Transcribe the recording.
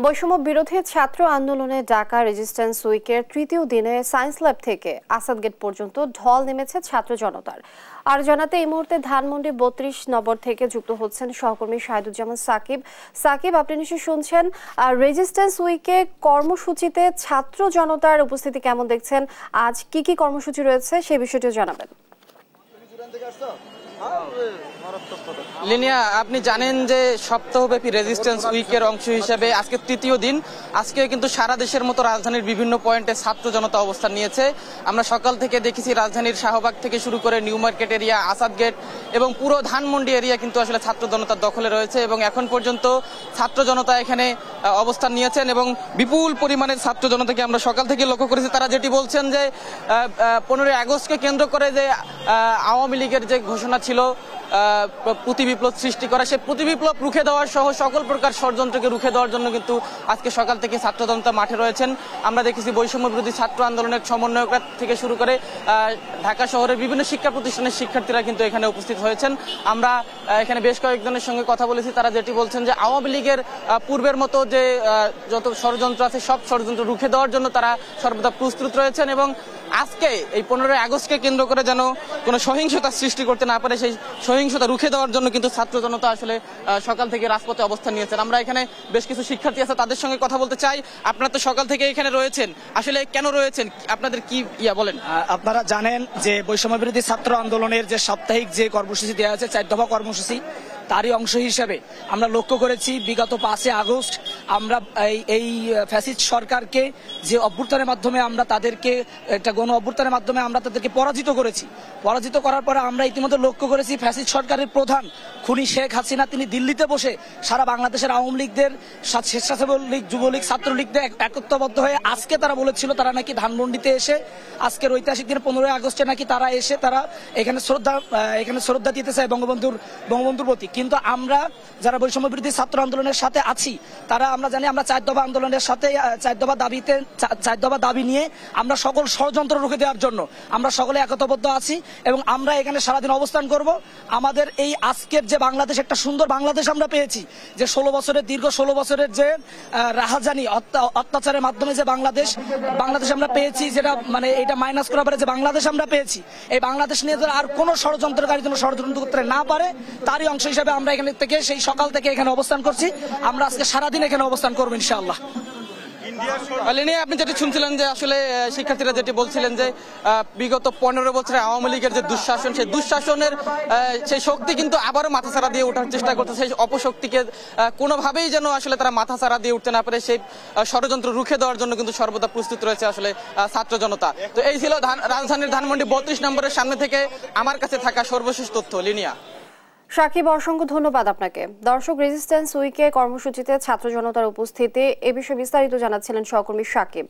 বৈষম্য বিরোধী ছাত্র আন্দোলনে ঢাকা রেজিস্ট্যান্স উইকের তৃতীয় দিনে সায়েন্স ল্যাব থেকে আসাদ গেট পর্যন্ত ঢল নেমেছে ছাত্র জনতার। আর জানাতে এই মুহূর্তে ধানমন্ডি ৩২ নম্বর থেকে যুক্ত হচ্ছেন সহকর্মী শাহিদুজ্জামান সাকিব। সাকিব, আপনি নিশ্চয়ই শুনছেন, রেজিস্ট্যান্স উইকে কর্মসূচিতে ছাত্র জনতার উপস্থিতি কেমন দেখছেন? আজ কি কি কর্মসূচি রয়েছে সেই বিষয়টিও জানাবেন। লিনিয়া, আপনি জানেন যে সপ্তাহব্যাপী রেজিস্ট্যান্স উইকের অংশ হিসেবে আজকে তৃতীয় দিন। আজকে কিন্তু সারা দেশের মতো রাজধানীর বিভিন্ন পয়েন্টে ছাত্র জনতা অবস্থান নিয়েছে। আমরা সকাল থেকে দেখেছি রাজধানীর শাহবাগ থেকে শুরু করে New Market area, Asad gate এবং পুরো ধানমন্ডি এরিয়া কিন্তু আসলে ছাত্র জনতার দখলে রয়েছে এবং এখন পর্যন্ত ছাত্র জনতা এখানে অবস্থান নিয়েছেন এবং বিপুল পরিমাণের ছাত্র জনতাকে আমরা সকাল থেকে লক্ষ্য করেছি। তারা যেটি বলছেন যে 15ই আগস্টকে কেন্দ্র করে যে আওয়ামী লীগের যে ঘোষণা ছিল প্রতিবিপ্লব সৃষ্টি করা, সেই প্রতিবিপ্লব রুখে দেওয়ার সহ সকল প্রকার ষড়যন্ত্রকে রুখে দেওয়ার জন্য কিন্তু আজকে সকাল থেকে ছাত্র জনতা মাঠে রয়েছেন। আমরা দেখেছি বৈষম্য বিরোধী ছাত্র আন্দোলনের সমন্বয়করা থেকে শুরু করে ঢাকা শহরের বিভিন্ন শিক্ষা প্রতিষ্ঠানের শিক্ষার্থীরা কিন্তু এখানে উপস্থিত হয়েছেন। আমরা এখানে বেশ কয়েকজনের সঙ্গে কথা বলেছি। তারা যেটি বলছেন যে আওয়ামী লীগের পূর্বের মতো যে যত ষড়যন্ত্র আছে সব ষড়যন্ত্র রুখে দেওয়ার জন্য তারা সর্বদা প্রস্তুত রয়েছেন এবং আজকে এই 15ই আগস্টকে কেন্দ্র করে যেন কোনো সহিংসতা সৃষ্টি করতে না পারে, সেই সহিংসতা রুখে দেওয়ার জন্য কিন্তু ছাত্র জনতা আসলে সকাল থেকে রাজপথে অবস্থান নিয়েছেন। আমরা এখানে বেশ কিছু শিক্ষার্থী আছে, তাদের সঙ্গে কথা বলতে চাই। আপনারা তো সকাল থেকে এখানে রয়েছেন, আসলে কেন রয়েছেন, আপনাদের কি বলেন? আপনারা জানেন যে বৈষম্য বিরোধী ছাত্র আন্দোলনের যে সাপ্তাহিক যে কর্মসূচি দেওয়া হয়েছে 4 দফা কর্মসূচি, তারই অংশ হিসেবে আমরা লক্ষ্য করেছি বিগত 5 আগস্ট আমরা এই ফ্যাসিস্ট সরকারকে যে অভ্যুত্থানের মাধ্যমে আমরা তাদেরকে একটা গণ অভ্যুত্থানের মাধ্যমে আমরা তাদেরকে পরাজিত করেছি। পরাজিত করার পরে আমরা ইতিমধ্যে লক্ষ্য করেছি ফ্যাসিস্ট সরকারের প্রধান খুনি শেখ হাসিনা তিনি দিল্লিতে বসে সারা বাংলাদেশের আওয়ামী লীগদের, স্বেচ্ছাসেবক লীগ, যুবলীগ, ছাত্রলীগদের একত্রবদ্ধ হয়ে আজকে তারা বলেছিল তারা নাকি ধানমন্ডিতে এসে আজকের ঐতিহাসিক দিনে 15ই আগস্টে নাকি তারা এসে তারা এখানে শ্রদ্ধা দিতে চায় বঙ্গবন্ধুর প্রতি। কিন্তু আমরা যারা বৈষম্য বিরোধী ছাত্র আন্দোলনের সাথে আছি তারা আমরা জানি আমরা 4 দফা আন্দোলনের সাথে 4 দফা দাবি নিয়ে আমরা সকল ষড়যন্ত্র রুখে দেওয়ার জন্য আমরা সকলে একতাবদ্ধ আছি এবং আমরা এখানে সারাদিন অবস্থান করব। আমাদের এই আজকের যে বাংলাদেশ, একটা সুন্দর বাংলাদেশ আমরা পেয়েছি, যে দীর্ঘ 16 বছরের যে রাহাজানি অত্যাচারের মাধ্যমে যে বাংলাদেশ আমরা পেয়েছি, যেটা মানে এটা মাইনাস করা পারে যে বাংলাদেশ আমরা পেয়েছি, এই বাংলাদেশ নিয়ে আর কোনো ষড়যন্ত্রকারী যেন ষড়যন্ত্র করতে না পারে তারই অংশ হিসেবে আমরা এখানে থেকে সেই সকাল থেকে এখানে অবস্থান করছি। আমরা আজকে সারাদিন এখানে অবস্থান করবো ইনশাআল্লাহ। আপনি যেটি শুনছিলেন যে আসলে শিক্ষার্থীরা যেটি বলছিলেন যে বিগত 15 বছরে আওয়ামী লীগের যে দুঃশাসন, সেই দুঃশাসনের সেই শক্তি কিন্তু আবারও মাথাচাড়া দিয়ে ওঠার চেষ্টা করছে। সেই অপশক্তিকে কোনোভাবেই যেন আসলে তারা মাথাচাড়া দিয়ে উঠতে না পারে, সেই ষড়যন্ত্র রুখে দেওয়ার জন্য কিন্তু সর্বদা প্রস্তুত রয়েছে আসলে ছাত্র জনতা। তো এই ছিল রাজধানীর ধানমন্ডি 32 নম্বরের সামনে থেকে আমার কাছে থাকা সর্বশেষ তথ্য। লিনিয়া। সাকিব, অসংখ্য ধন্যবাদ আপনাকে। দর্শক, রেজিস্ট্যান্স উইকে কর্মসূচিতে ছাত্র জনতার উপস্থিতি এ বিষয়ে বিস্তারিত জানাচ্ছিলেন সহকর্মী সাকিব।